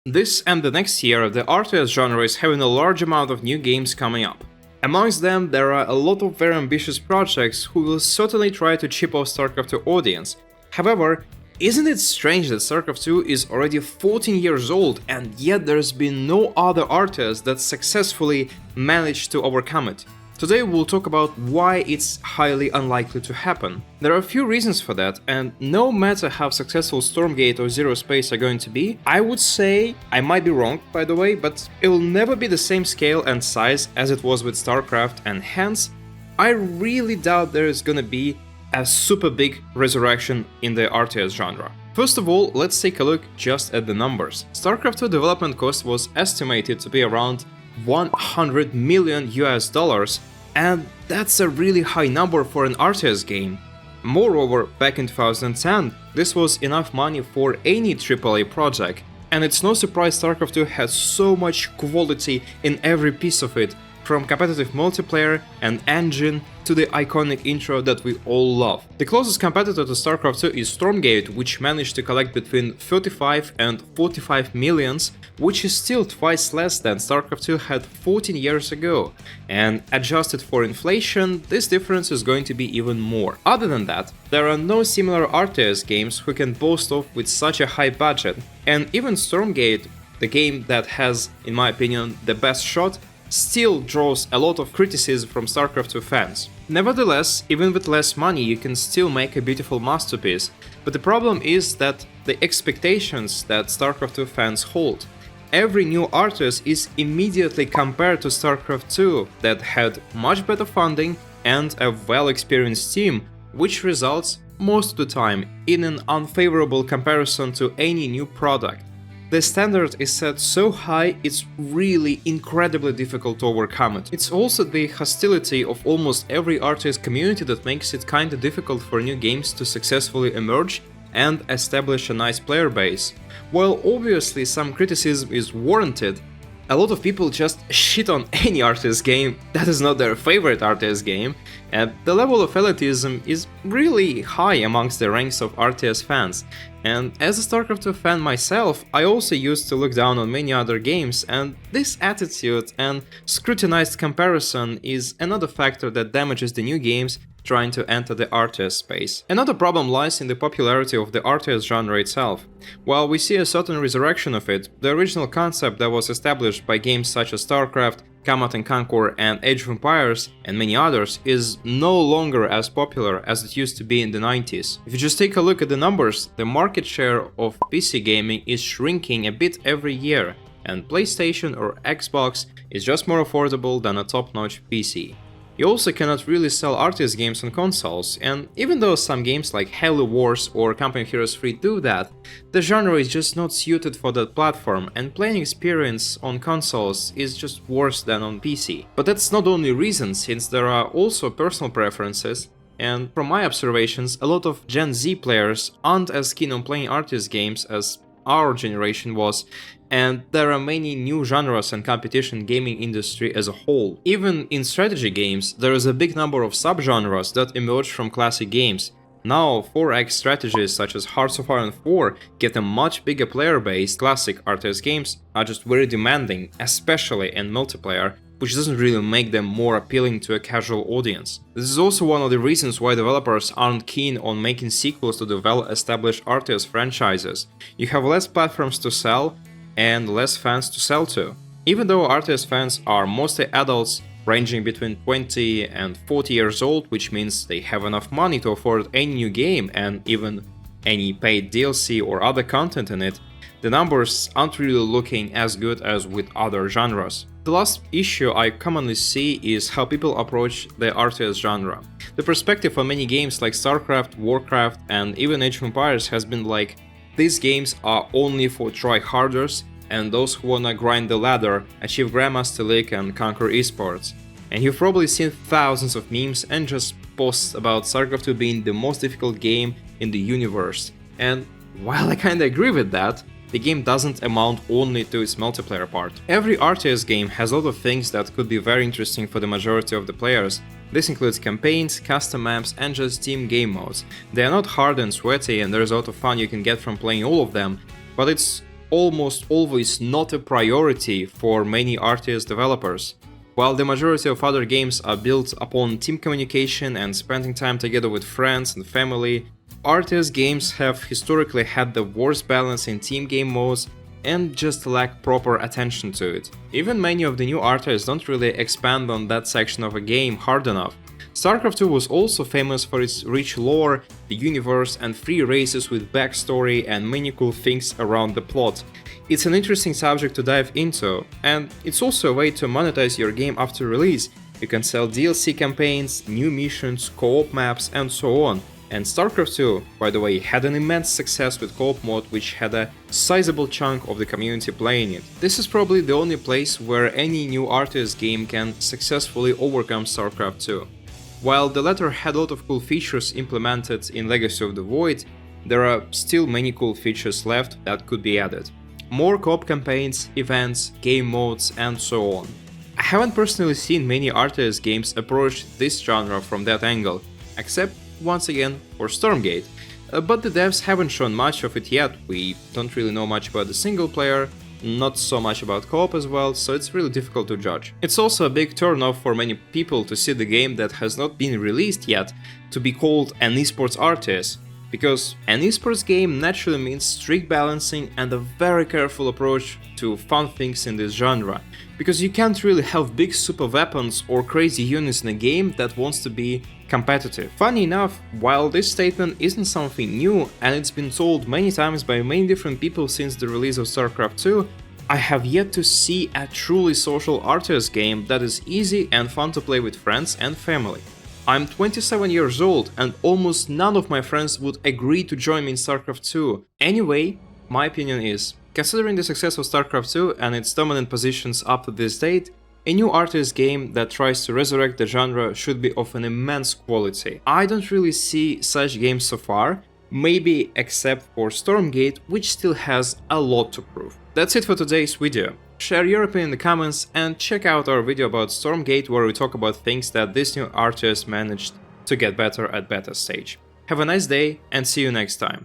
This and the next year, the RTS genre is having a large amount of new games coming up. Amongst them, there are a lot of very ambitious projects who will certainly try to chip off StarCraft 2 audience. However, isn't it strange that StarCraft 2 is already 14 years old and yet there's been no other RTS that successfully managed to overcome it? Today we'll talk about why it's highly unlikely to happen. There are a few reasons for that, and no matter how successful Stormgate or Zero Space are going to be, I would say, I might be wrong by the way, but it will never be the same scale and size as it was with StarCraft, and hence, I really doubt there is gonna be a super big resurrection in the RTS genre. First of all, let's take a look just at the numbers. StarCraft 2 development cost was estimated to be around 100 million US dollars, and that's a really high number for an RTS game. Moreover, back in 2010, this was enough money for any AAA project, and it's no surprise StarCraft 2 has so much quality in every piece of it, from competitive multiplayer and engine to the iconic intro that we all love. The closest competitor to StarCraft 2 is Stormgate, which managed to collect between 35 and 45 millions, which is still twice less than StarCraft 2 had 14 years ago, and adjusted for inflation, this difference is going to be even more. Other than that, there are no similar RTS games who can boast of with such a high budget, and even Stormgate, the game that has, in my opinion, the best shot, still draws a lot of criticism from StarCraft 2 fans. Nevertheless, even with less money you can still make a beautiful masterpiece, but the problem is that the expectations that StarCraft 2 fans hold. Every new RTS is immediately compared to StarCraft 2 that had much better funding and a well-experienced team, which results, most of the time, in an unfavorable comparison to any new product. The standard is set so high, it's really incredibly difficult to overcome it. It's also the hostility of almost every RTS community that makes it kinda difficult for new games to successfully emerge and establish a nice player base. While obviously some criticism is warranted, a lot of people just shit on any RTS game that is not their favorite RTS game, and the level of elitism is really high amongst the ranks of RTS fans. And as a StarCraft 2 fan myself, I also used to look down on many other games, and this attitude and scrutinized comparison is another factor that damages the new games trying to enter the RTS space. Another problem lies in the popularity of the RTS genre itself. While we see a certain resurrection of it, the original concept that was established by games such as StarCraft, Command & Conquer and Age of Empires and many others is no longer as popular as it used to be in the 90s. If you just take a look at the numbers, the market share of PC gaming is shrinking a bit every year, and PlayStation or Xbox is just more affordable than a top-notch PC. You also cannot really sell RTS games on consoles, and even though some games like Halo Wars or Company of Heroes 3 do that, the genre is just not suited for that platform, and playing experience on consoles is just worse than on PC. But that's not the only reason, since there are also personal preferences, and from my observations, a lot of Gen Z players aren't as keen on playing RTS games as our generation was, and there are many new genres and competition gaming industry as a whole. Even in strategy games, there is a big number of subgenres that emerge from classic games. Now, 4X strategies such as Hearts of Iron 4 get a much bigger player base. Classic RTS games are just very demanding, especially in multiplayer, which doesn't really make them more appealing to a casual audience. This is also one of the reasons why developers aren't keen on making sequels to the well-established RTS franchises. You have less platforms to sell and less fans to sell to. Even though RTS fans are mostly adults ranging between 20 and 40 years old, which means they have enough money to afford any new game and even any paid DLC or other content in it, the numbers aren't really looking as good as with other genres. The last issue I commonly see is how people approach the RTS genre. The perspective on many games like StarCraft, Warcraft and even Age of Empires has been like, these games are only for tryharders and those who wanna grind the ladder, achieve Grandmaster League and conquer esports. And you've probably seen thousands of memes and just posts about StarCraft 2 being the most difficult game in the universe. And while I kinda agree with that, the game doesn't amount only to its multiplayer part. Every RTS game has a lot of things that could be very interesting for the majority of the players. This includes campaigns, custom maps and just team game modes. They are not hard and sweaty and there's a lot of fun you can get from playing all of them, but it's almost always not a priority for many RTS developers. While the majority of other games are built upon team communication and spending time together with friends and family, RTS games have historically had the worst balance in team game modes and just lack proper attention to it. Even many of the new RTS don't really expand on that section of a game hard enough. StarCraft 2 was also famous for its rich lore, the universe, and free races with backstory and many cool things around the plot. It's an interesting subject to dive into, and it's also a way to monetize your game after release. You can sell DLC campaigns, new missions, co-op maps, and so on. And StarCraft 2, by the way, had an immense success with co-op mode, which had a sizable chunk of the community playing it. This is probably the only place where any new RTS game can successfully overcome StarCraft 2. While the latter had a lot of cool features implemented in Legacy of the Void, there are still many cool features left that could be added. More co-op campaigns, events, game modes, and so on. I haven't personally seen many RTS games approach this genre from that angle, except once again for Stormgate, but the devs haven't shown much of it yet. We don't really know much about the single player, not so much about co-op as well, so it's really difficult to judge. It's also a big turn-off for many people to see the game that has not been released yet to be called an esports RTS, because an esports game naturally means strict balancing and a very careful approach to fun things in this genre, because you can't really have big super weapons or crazy units in a game that wants to be competitive. Funny enough, while this statement isn't something new and it's been told many times by many different people since the release of StarCraft 2, I have yet to see a truly social RTS game that is easy and fun to play with friends and family. I'm 27 years old and almost none of my friends would agree to join me in StarCraft 2. Anyway, my opinion is, considering the success of StarCraft 2 and its dominant positions up to this date, a new RTS game that tries to resurrect the genre should be of an immense quality. I don't really see such games so far, maybe except for Stormgate, which still has a lot to prove. That's it for today's video. Share your opinion in the comments and check out our video about Stormgate, where we talk about things that this new RTS managed to get better at beta stage. Have a nice day and see you next time.